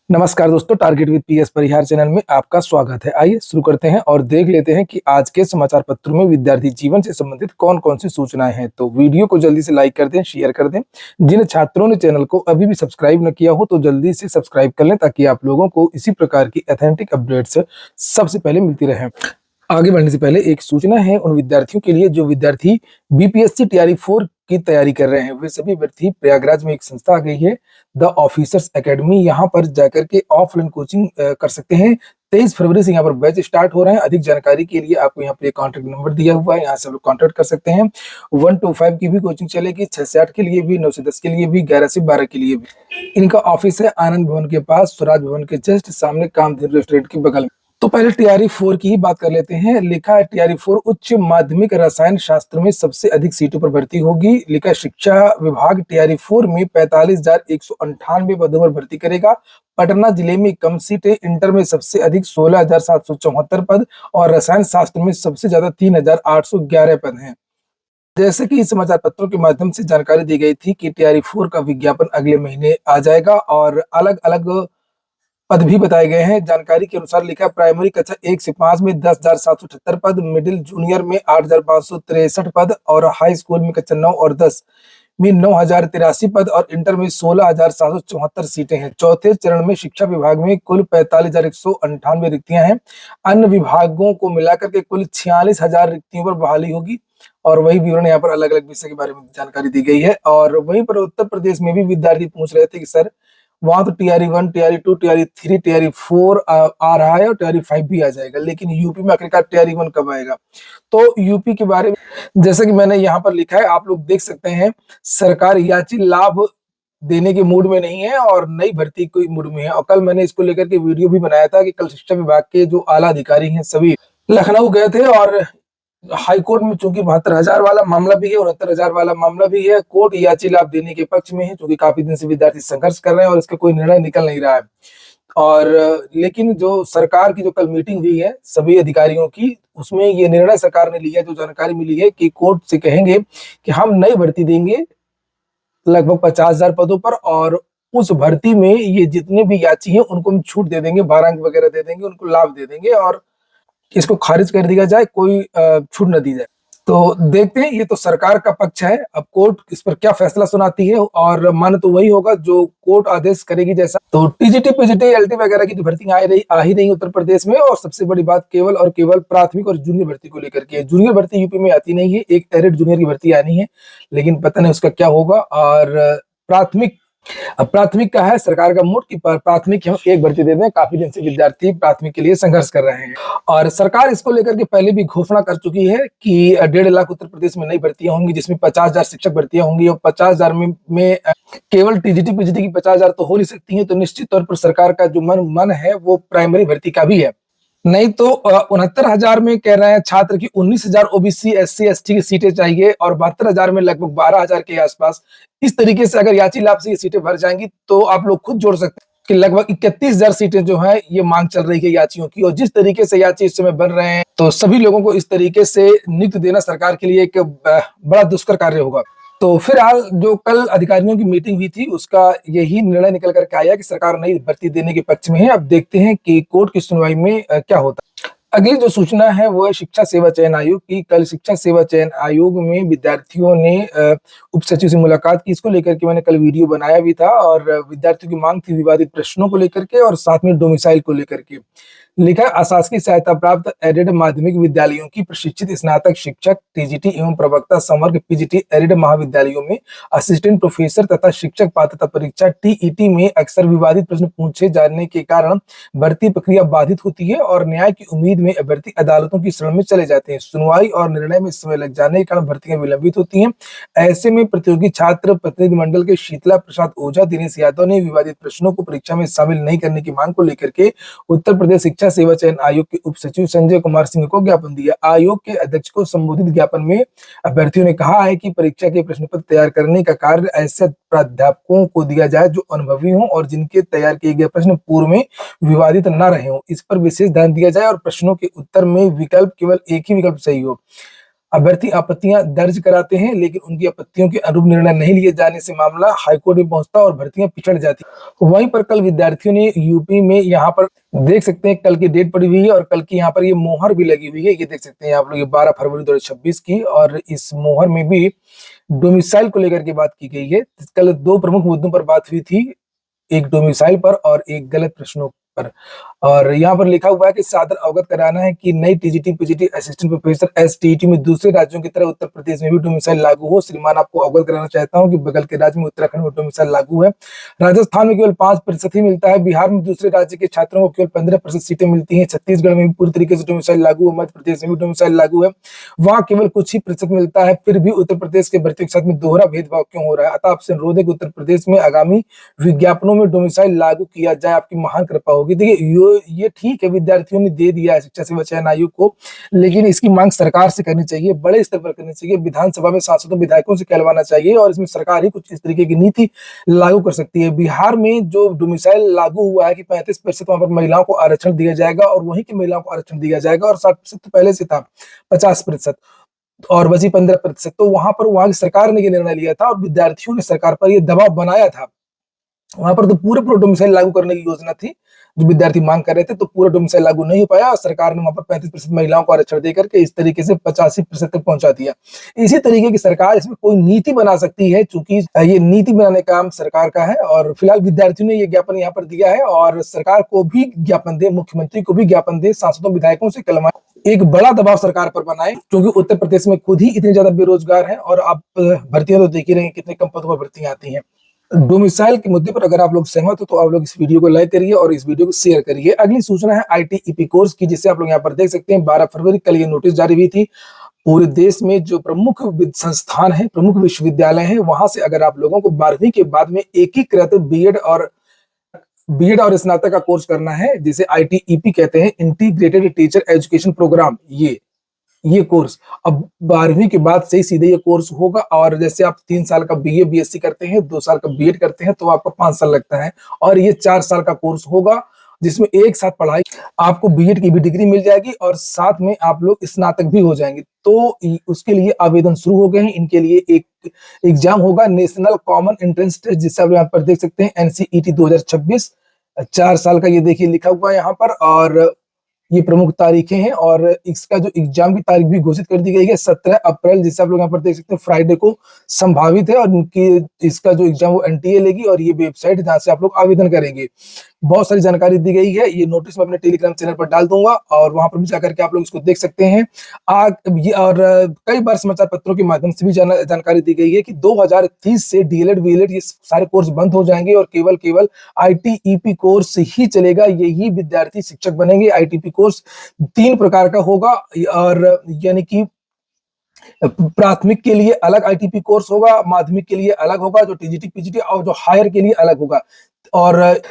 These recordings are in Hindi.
नमस्कार दोस्तों, target with PS Parihar channel में आपका स्वागत है। आइए शुरू करते हैं और देख लेते हैं कि आज के समाचार पत्रों में विद्यार्थी जीवन से संबंधित कौन कौन सी सूचनाएं हैं। तो वीडियो को जल्दी से लाइक कर दें, शेयर कर दें। जिन छात्रों ने चैनल को अभी भी सब्सक्राइब न किया हो तो जल्दी से सब्सक्राइब कर लें ताकि आप लोगों को इसी प्रकार की ऑथेंटिक अपडेट्स सबसे पहले मिलती रहे। आगे बढ़ने से पहले एक सूचना है उन विद्यार्थियों के लिए जो विद्यार्थी बीपीएससी टीआरई 4 की तैयारी कर रहे हैं। वे सभी विद्यार्थी प्रयागराज में एक संस्था आ गई है, द ऑफिसर्स एकेडमी। यहाँ पर जाकर के ऑफलाइन कोचिंग कर सकते हैं। 23 फरवरी से यहाँ पर बैच स्टार्ट हो रहे हैं। अधिक जानकारी के लिए आपको यहाँ पे कॉन्टैक्ट नंबर दिया हुआ है, यहाँ से लोग कॉन्टैक्ट कर सकते हैं। 1 to 5 की भी कोचिंग चलेगी, 6 से 8 के लिए भी, 9 से 10 के लिए भी, 11 से 12 के लिए भी। इनका ऑफिस है आनंद भवन के पास, स्वराज भवन के जस्ट सामने, कामधेनु रेस्टोरेंट के बगल में। तो पहले टीआरई 4 की ही बात कर लेते हैं। लिखा है टीआरई 4 उच्च माध्यमिक रसायन शास्त्र में सबसे अधिक सीटों पर भर्ती होगी। लिखा है शिक्षा विभाग टीआरई 4 में 45,198 पदों पर भर्ती करेगा। पटना जिले में कम सीटें, इंटर में सबसे अधिक 16,774 पद और रसायन शास्त्र में सबसे ज्यादा 3,811 पद हैं। जैसे कि इस समाचार पत्रों के माध्यम से जानकारी दी गई थी कि टीआरई 4 का विज्ञापन अगले महीने आ जाएगा और अलग अलग पद भी बताए गए हैं। जानकारी के अनुसार लिखा प्राइमरी कक्षा 1 से 5 में 10,778 पद, मिडिल जूनियर में 8,563 पद और हाई स्कूल में कक्षा 9 और 10 में 9,083 पद और इंटर में 16,774 सीटें हैं। चौथे चरण में शिक्षा विभाग में कुल 45,198 रिक्तियां हैं। अन्य विभागों को मिलाकर के कुल 46,000 रिक्तियों पर बहाली होगी और वही विवरण यहाँ पर अलग अलग विषय के बारे में जानकारी दी गई है। और वहीं पर उत्तर प्रदेश में भी विद्यार्थी पूछ रहे थे कि सर वहां तो टीआरई 1, टीआरई 2, टीआरई 3, टीआरई 4 आ रहा है और टीआरई 5 भी आ जाएगा, लेकिन यूपी में आखिरकार टीआरई 1 कब आएगा? तो यूपी के बारे में जैसे कि मैंने यहाँ पर लिखा है, आप लोग देख सकते हैं, सरकार याची लाभ देने के मूड में नहीं है और नई भर्ती के मूड में है। और कल मैंने इसको लेकर के वीडियो भी बनाया था कि कल शिक्षा विभाग के जो आला अधिकारी हैं सभी लखनऊ गए थे और हाई कोर्ट में चूंकि 72,000 वाला मामला भी है, 69,000 वाला मामला भी है। कोर्ट याची लाभ देने के पक्ष में है क्योंकि काफी दिन से विद्यार्थी संघर्ष कर रहे हैं और इसका कोई निर्णय निकल नहीं रहा है। और लेकिन जो सरकार की जो कल मीटिंग हुई है सभी अधिकारियों की, उसमें ये निर्णय सरकार ने लिया, जो जानकारी मिली है कि कोर्ट से कहेंगे कि हम नई भर्ती देंगे लगभग 50,000 पदों पर और उस भर्ती में ये जितने भी याची हैं उनको हम छूट दे देंगे, 12 अंक वगैरह दे देंगे, उनको लाभ दे देंगे और इसको खारिज कर दिया जाए, कोई छूट न दी जाए। तो देखते हैं, ये तो सरकार का पक्ष है, अब कोर्ट इस पर क्या फैसला सुनाती है और मन तो वही होगा जो कोर्ट आदेश करेगी जैसा। तो टीजीटी पीजीटी एलटी वगैरह की भर्ती आ ही रही उत्तर प्रदेश में। और सबसे बड़ी बात केवल और केवल प्राथमिक और जूनियर भर्ती को लेकर के। जूनियर भर्ती यूपी में आती नहीं है, एक एरिड जूनियर की भर्ती आनी है, लेकिन पता नहीं उसका क्या होगा। और प्राथमिक, अब प्राथमिक का है सरकार का मूड कि प्राथमिक हम एक भर्ती दे दें। काफी दिन से विद्यार्थी प्राथमिक के लिए संघर्ष कर रहे हैं और सरकार इसको लेकर के पहले भी घोषणा कर चुकी है कि 1.5 लाख उत्तर प्रदेश में नई भर्तियां होंगी, जिसमें 50,000 शिक्षक भर्तियां होंगी और 50,000 में केवल टीजीटी पीजीटी की 50,000 तो हो नहीं सकती है। तो निश्चित तौर पर सरकार का जो मन है वो प्राइमरी भर्ती का भी है। नहीं तो 69,000 में कह रहे हैं छात्र की 19,000 ओबीसी एससी एसटी की सीटें चाहिए और 72,000 में लगभग 12,000 के आसपास। इस तरीके से अगर याची लाभ से ये सीटें भर जाएंगी तो आप लोग खुद जोड़ सकते हैं कि लगभग 31,000 सीटें जो है ये मांग चल रही है याचियों की। और जिस तरीके से याची इस समय बन रहे हैं तो सभी लोगों को इस तरीके से नियुक्ति देना सरकार के लिए एक बड़ा दुष्कर कार्य होगा। तो फिलहाल जो कल अधिकारियों की मीटिंग हुई थी उसका यही निर्णय निकल करके आया कि सरकार नई भर्ती देने के पक्ष में है। अब देखते हैं कि कोर्ट की सुनवाई में क्या होता है। अगली जो सूचना है वो है शिक्षा सेवा चयन आयोग की। कल शिक्षा सेवा चयन आयोग में विद्यार्थियों ने उप सचिव से मुलाकात की। इसको लेकर के मैंने कल वीडियो बनाया भी था और विद्यार्थियों की मांग थी विवादित प्रश्नों को लेकर के और साथ में डोमिसाइल को लेकर के। लिखा अशासकीय सहायता प्राप्त एडेड माध्यमिक विद्यालयों की प्रशिक्षित स्नातक शिक्षक टीजीटी एवं प्रवक्ता संवर्ग पीजीटी एडेड महाविद्यालयों में असिस्टेंट प्रोफेसर तथा शिक्षक पात्रता परीक्षा टीईटी में अक्सर विवादित प्रश्न पूछे जाने के कारण भर्ती प्रक्रिया बाधित होती है और न्याय की उम्मीद में अभ्यर्थी अदालतों की शरण में चले जाते हैं। सुनवाई और निर्णय में समय लग जाने के कारण भर्तियां विलंबित होती हैं। ऐसे में प्रतियोगी छात्र प्रतिनिधि मंडल के शीतला प्रसाद ओझा, दिनेश यादव ने विवादित प्रश्नों को परीक्षा में शामिल नहीं करने की मांग को लेकर के उत्तर प्रदेश शिक्षा सेवा चयन आयोग के उप सचिव संजय कुमार सिंह को ज्ञापन दिया। आयोग के अध्यक्ष को संबोधित ज्ञापन में अभ्यर्थियों ने कहा है कि परीक्षा के प्रश्न पत्र तैयार करने का कार्य ऐसे प्राध्यापकों को दिया जाए जो अनुभवी हों और जिनके तैयार किए गए प्रश्न पूर्व में विवादित न रहे हों। इस पर विशेष ध्यान दिया जाए और प्रश्नों के उत्तर में विकल्प केवल एक ही विकल्प सही हो। अभ्यर्थी आपत्तियां दर्ज कराते हैं, लेकिन उनकी आपत्तियों के अनुरूप निर्णय नहीं लिए जाने से मामला हाईकोर्ट में पहुंचता और भर्तियां पिछड़ जाती। वहीं पर कल विद्यार्थियों ने यूपी में यहाँ पर देख सकते हैं, कल की डेट पड़ी हुई है और कल की यहाँ पर ये मोहर भी लगी हुई है। ये देख सकते हैं आप लोग, ये 12 फरवरी 2026 की, और इस मोहर में भी डोमिसाइल को लेकर के बात की गई है। कल दो प्रमुख मुद्दों पर बात हुई थी, एक डोमिसाइल पर और एक गलत प्रश्नों पर। और यहाँ पर लिखा हुआ है कि सादर अवगत कराना है कि नई TGT PGT assistant professor STET में दूसरे राज्यों की तरह उत्तर प्रदेश में भी डोमिसाइल लागू हो। श्रीमान, आपको अवगत कराना चाहता हूँ कि बगल के राज्य में उत्तराखंड में डोमिसाइल लागू है। राजस्थान में केवल 5% ही मिलता है। बिहार में दूसरे राज्य के छात्रों को केवल 15% सीटें मिलती हैं। छत्तीसगढ़ में भी पूरी तरीके से डोमिसाइल लागू है। मध्य प्रदेश में भी डोमिसाइल लागू है, वहां केवल कुछ ही प्रतिशत मिलता है। फिर भी उत्तर प्रदेश के भर्तियों के साथ में दोहरा भेदभाव क्यों हो रहा है? अतः आपसे अनुरोध है कि उत्तर प्रदेश में आगामी विज्ञापनों में डोमिसाइल लागू किया जाए, आपकी महान कृपा होगी। देखिए, ये ठीक है, विद्यार्थियों ने दे दिया है शिक्षा सेवा चयन आयोग को, लेकिन इसकी मांग सरकार से करनी चाहिए, बड़े स्तर पर करनी चाहिए। विधानसभा में सांसदों विधायकों से कहलवाना चाहिए और इसमें सरकार ही कुछ इस तरीके की नीति लागू कर सकती है। बिहार में जो डोमिसाइल लागू हुआ है कि 35% वहां पर महिलाओं को आरक्षण दिया जाएगा और वहीं की महिलाओं को आरक्षण दिया जाएगा, और 60% तो पहले से था, 50% और बची 15%। तो वहां पर वहां की सरकार ने ये निर्णय लिया था और विद्यार्थियों ने सरकार पर यह दबाव बनाया था। वहां पर तो पूरे डोमिसाइल लागू करने की योजना थी, जो विद्यार्थी मांग कर रहे थे, तो पूरा डोमिसाइल लागू नहीं हो पाया और सरकार ने वहां पर 35% महिलाओं को आरक्षण देकर के इस तरीके से 85% तक पहुंचा दिया। इसी तरीके की सरकार इसमें कोई नीति बना सकती है, चूंकि ये नीति बनाने का काम सरकार का है। और फिलहाल विद्यार्थियों ने ये ज्ञापन यहाँ पर दिया है और सरकार को भी ज्ञापन दे, मुख्यमंत्री को भी ज्ञापन दे, सांसदों विधायकों से कलमाए, एक बड़ा दबाव सरकार पर बनाए, क्योंकि उत्तर प्रदेश में खुद ही इतने ज्यादा बेरोजगार हैं और आप भर्तियां तो देख ही रहे हैं कितने कम पदों पर भर्तियां आती हैं। डोमिसाइल के मुद्दे पर अगर आप लोग सहमत हो तो आप लोग इस वीडियो को लाइक करिए और इस वीडियो को शेयर करिए। अगली सूचना है आईटीईपी कोर्स की, जिसे आप लोग यहाँ पर देख सकते हैं। 12 फरवरी कल ये नोटिस जारी हुई थी। पूरे देश में जो प्रमुख संस्थान है, प्रमुख विश्वविद्यालय हैं, वहां से अगर आप लोगों को 12वीं के बाद में एकीकृत बीएड और स्नातक का कोर्स करना है, जिसे आईटीईपी कहते हैं, इंटीग्रेटेड टीचर एजुकेशन प्रोग्राम, ये कोर्स अब 12वीं के बाद से ही सीधे ये कोर्स होगा। और जैसे आप 3 साल का बीए बीएससी करते हैं, 2 साल का बीएड करते हैं, तो आपका 5 साल लगता है, और ये 4 साल का कोर्स होगा, जिसमें एक साथ पढ़ाई, आपको बीएड की भी डिग्री मिल जाएगी और साथ में आप लोग स्नातक भी हो जाएंगे। तो उसके लिए आवेदन शुरू हो गए हैं। इनके लिए एक एग्जाम होगा, नेशनल कॉमन एंट्रेंस टेस्ट, जिसे आप यहाँ पर देख सकते हैं, एनसीईटी 2026। 4 साल का ये देखिए लिखा हुआ है यहाँ पर, और ये प्रमुख तारीखें हैं और इसका जो एग्जाम की तारीख भी घोषित कर दी गई है 17 अप्रैल, जिसे आप लोग यहाँ पर देख सकते हैं, फ्राइडे को संभावित है। और इनकी इसका जो एग्जाम वो एनटीए लेगी और ये वेबसाइट जहाँ से आप लोग आवेदन करेंगे। बहुत सारी जानकारी दी गई है, ये नोटिस मैं अपने टेलीग्राम चैनल पर डाल दूंगा और वहां पर भी जाकर के आप लोग इसको देख सकते हैं। और कई बार समाचार पत्रों के माध्यम से भी जानकारी दी गई है कि 2030 से डीएलएड वीएलएड ये सारे कोर्स बंद हो जाएंगे और केवल आईटीईपी कोर्स ही चलेगा। यही विद्यार्थी शिक्षक बनेंगे। आईटीपी कोर्स 3 प्रकार का होगा, और यानी कि प्राथमिक के लिए अलग आईटीपी कोर्स होगा, माध्यमिक के लिए अलग होगा, जो टीजीटी पीजीटी, और जो हायर के लिए अलग होगा। और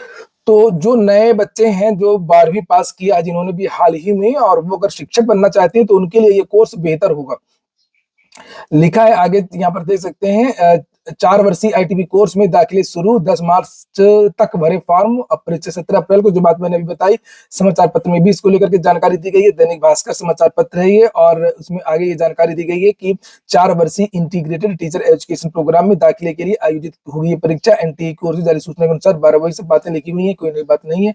तो जो नए बच्चे हैं जो 12वीं पास किया जिन्होंने भी हाल ही में, और वो अगर शिक्षक बनना चाहते हैं तो उनके लिए ये कोर्स बेहतर होगा। लिखा है आगे यहाँ पर देख सकते हैं, 4 वर्षीय आईटीपी कोर्स में दाखिले शुरू, 10 मार्च तक भरे फॉर्म। परीक्षा 17 अप्रैल को, जो बात मैंने अभी बताई। समाचार पत्र में भी इसको लेकर के जानकारी दी गई है, दैनिक भास्कर समाचार पत्र है ये, और उसमें आगे ये जानकारी दी गई है कि 4 वर्षीय इंटीग्रेटेड टीचर एजुकेशन प्रोग्राम में दाखिले के लिए आयोजित होगी ये परीक्षा। एनटीए की ओर से जारी सूचना के अनुसार 12 वही सब बातें लिखी हुई है, कोई नई बात नहीं है।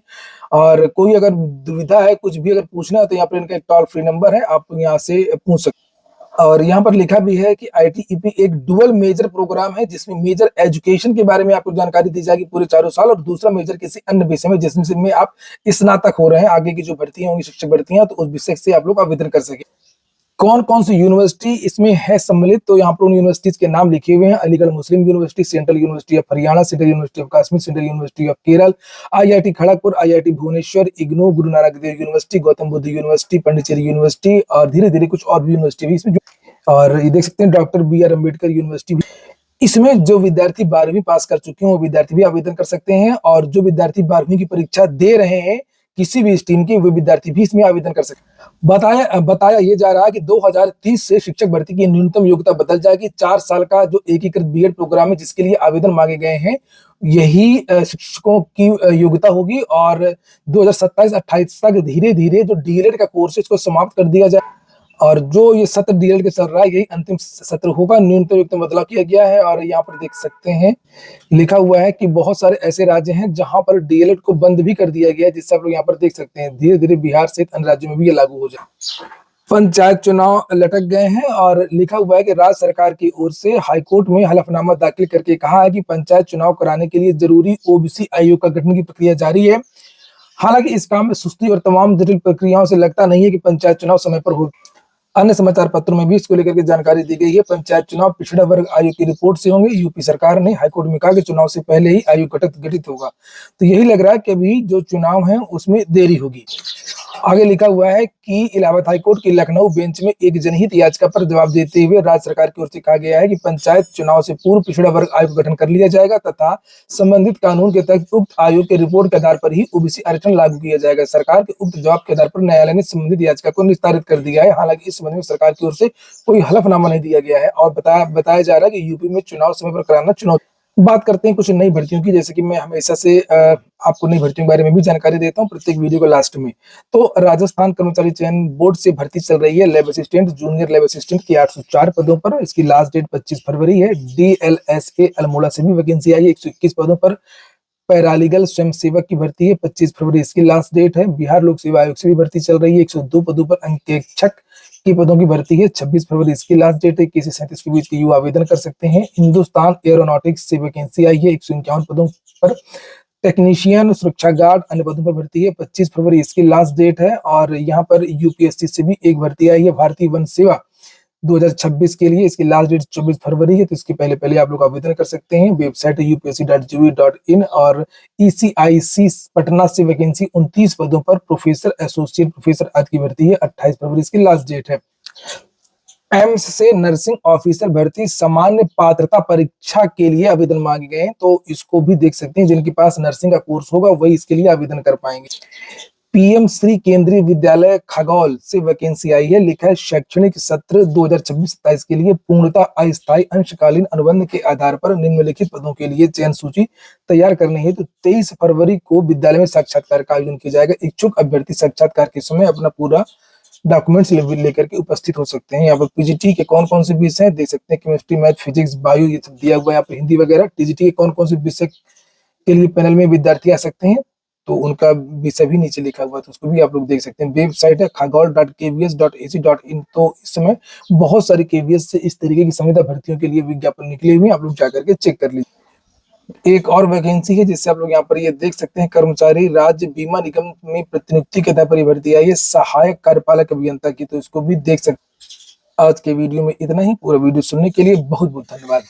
और कोई अगर दुविधा है, कुछ भी अगर पूछना है, तो यहाँ पर इनका एक टोल फ्री नंबर है, आप यहाँ से पूछ सकते। और यहाँ पर लिखा भी है कि आईटीईपी एक डुअल मेजर प्रोग्राम है, जिसमें मेजर एजुकेशन के बारे में आपको जानकारी दी जाएगी पूरे 4 साल, और दूसरा मेजर किसी अन्य विषय में जिसमें आप स्नातक हो रहे हैं। आगे की जो भर्तियां होंगी, शिक्षक भर्तियां, तो उस विषय से आप लोग आवेदन कर सके। कौन कौन सी यूनिवर्सिटी इसमें है सम्मिलित, तो यहाँ पर उन यूनिवर्सिटीज के नाम लिखे हुए हैं। Aligarh Muslim university, central university of Haryana, central university of Kashmir, central university of Kerala, IIT Kharagpur, IIT Bhubaneswar, IGNOU, Guru Nanak Dev university, Gautam Buddha university, Pondicherry university, और धीरे धीरे कुछ और भी यूनिवर्सिटी भी इसमें। और ये देख सकते हैं डॉक्टर BR अम्बेडकर यूनिवर्सिटी भी। इसमें जो विद्यार्थी 12वीं पास कर चुके हैं वो विद्यार्थी भी आवेदन कर सकते हैं, और जो विद्यार्थी 12वीं की परीक्षा दे रहे हैं किसी भी स्ट्रीम के, वे विद्यार्थी भी इसमें आवेदन कर सकते हैं। बताया ये जा रहा है कि 2030 से शिक्षक भर्ती की न्यूनतम योग्यता बदल जाएगी। 4 साल का जो एकीकृत बीएड प्रोग्राम है, जिसके लिए आवेदन मांगे गए हैं, यही शिक्षकों की योग्यता होगी। और 2027-28 तक धीरे धीरे जो डीएलएड का कोर्स है इसको समाप्त कर दिया जाए। और जो ये सत्र डीएलएड के चल रहा है यही अंतिम सत्र होगा। न्यूनतम युक्त बदलाव किया गया है और यहाँ पर देख सकते हैं लिखा हुआ है कि बहुत सारे ऐसे राज्य हैं जहां पर डीएलएड को बंद भी कर दिया गया है, जिससे आप लोग यहाँ पर देख सकते हैं धीरे धीरे बिहार सहित अन्य राज्यों में भी ये लागू हो जाए। पंचायत चुनाव लटक गए हैं और लिखा हुआ है कि राज्य सरकार की ओर से हाईकोर्ट में हलफनामा दाखिल करके कहा है कि पंचायत चुनाव कराने के लिए जरूरी ओबीसी आयोग का गठन की प्रक्रिया जारी है। हालांकि इस काम में सुस्ती और तमाम जटिल प्रक्रियाओं से लगता नहीं है कि पंचायत चुनाव समय पर हो। अन्य समाचार पत्रों में भी इसको लेकर के जानकारी दी गई है। पंचायत चुनाव पिछड़ा वर्ग आयोग की रिपोर्ट से होंगे। यूपी सरकार ने हाईकोर्ट में कहा कि चुनाव से पहले ही आयोग गठित होगा, तो यही लग रहा है कि अभी जो चुनाव है उसमें देरी होगी। आगे लिखा हुआ है कि इलाहाबाद हाईकोर्ट की लखनऊ बेंच में एक जनहित याचिका पर जवाब देते हुए राज्य सरकार की ओर से कहा गया है कि पंचायत चुनाव से पूर्व पिछड़ा वर्ग आयोग का गठन कर लिया जाएगा तथा संबंधित कानून के तहत उक्त आयोग के रिपोर्ट के आधार पर ही ओबीसी आरक्षण लागू किया जाएगा। सरकार के उक्त जवाब के आधार पर न्यायालय ने संबंधित याचिका को निस्तारित कर दिया है। हालांकि इस संबंध में सरकार की ओर से कोई हलफनामा नहीं दिया गया है और बताया जा रहा है कि यूपी में चुनाव समय पर कराना चुनौती। बात करते हैं कुछ नई भर्तियों की, जैसे कि मैं हमेशा से आपको नई भर्तियों के बारे में भी जानकारी देता हूं प्रत्येक वीडियो के लास्ट में। तो राजस्थान कर्मचारी चयन बोर्ड से भर्ती चल रही है lab assistant, junior lab assistant की 804 पदों पर। इसकी लास्ट डेट 25 फरवरी है। डीएलएसए अल्मोड़ा से भी वैकेंसी आई है 121 पदों पर। पैरालीगल स्वयं सेवक की भर्ती है 25 फरवरी इसकी लास्ट डेट है। बिहार लोक सेवा आयोग से भी भर्ती चल रही है 102 पदों पर। अंकेक्षक की पदों की भर्ती है 26 फरवरी इसकी लास्ट डेट है। 21 से 37 के बीच के युवा आवेदन कर सकते हैं। हिंदुस्तान एरोनॉटिक्स से वैकेंसी आई है 151 पदों पर। टेक्नीशियन, सुरक्षा गार्ड, अन्य पदों पर भर्ती है 25 फरवरी इसकी लास्ट डेट है। और यहाँ पर यूपीएससी से भी एक भर्ती आई है भारतीय वन सेवा 2026 के लिए। इसकी लास्ट डेट 24 फरवरी है, तो इसके पहले पहले आप लोग आवेदन कर सकते हैं। वेबसाइट है upsc.gov.in। और ईसीआईसी पटना से वैकेंसी 29 पदों पर प्रोफेसर, एसोसिएट प्रोफेसर आदि की भर्ती है 28 फरवरी इसकी लास्ट डेट है। एम्स से नर्सिंग ऑफिसर भर्ती सामान्य पात्रता परीक्षा के लिए आवेदन मांगे गए हैं, तो इसको भी देख सकते हैं। जिनके पास नर्सिंग का कोर्स होगा वही इसके लिए आवेदन कर पाएंगे। पीएम श्री केंद्रीय विद्यालय खगौल से वैकेंसी आई है। लिखा है शैक्षणिक सत्र 2026-27 के लिए पूर्णतः अस्थायी अंशकालीन अनुबंध के आधार पर निम्नलिखित पदों के लिए चयन सूची तैयार करनी है। तो 23 फरवरी को विद्यालय में साक्षात्कार का आयोजन किया जाएगा। इच्छुक अभ्यर्थी साक्षात्कार के समय अपना पूरा डॉक्यूमेंट्स लेकर के उपस्थित हो सकते हैं। यहाँ पर पीजीटी के कौन कौन से विषय देख सकते हैं, केमिस्ट्री, मैथ, फिजिक्स, बायो, ये सब दिया हुआ है। यहाँ पर हिंदी वगैरह। टीजीटी के कौन कौन से विषय के लिए पैनल में विद्यार्थी आ सकते हैं, तो उनका विषय भी नीचे लिखा हुआ है, तो उसको भी आप लोग देख सकते हैं। वेबसाइट है khagol.kvs.ac.in। तो इस समय बहुत सारी केवीएस से इस तरीके की संविदा भर्तियों के लिए विज्ञापन निकले हुए हैं, आप लोग जाकर के चेक कर लीजिए। एक और वैकेंसी है जिससे आप लोग यहाँ पर ये देख सकते हैं, कर्मचारी राज्य बीमा निगम में प्रतिनियुक्ति के आधार पर भर्ती आई है सहायक कार्यपालक अभियंता की, तो इसको भी देख सकते हैं। आज के वीडियो में इतना ही। पूरा वीडियो सुनने के लिए बहुत बहुत धन्यवाद।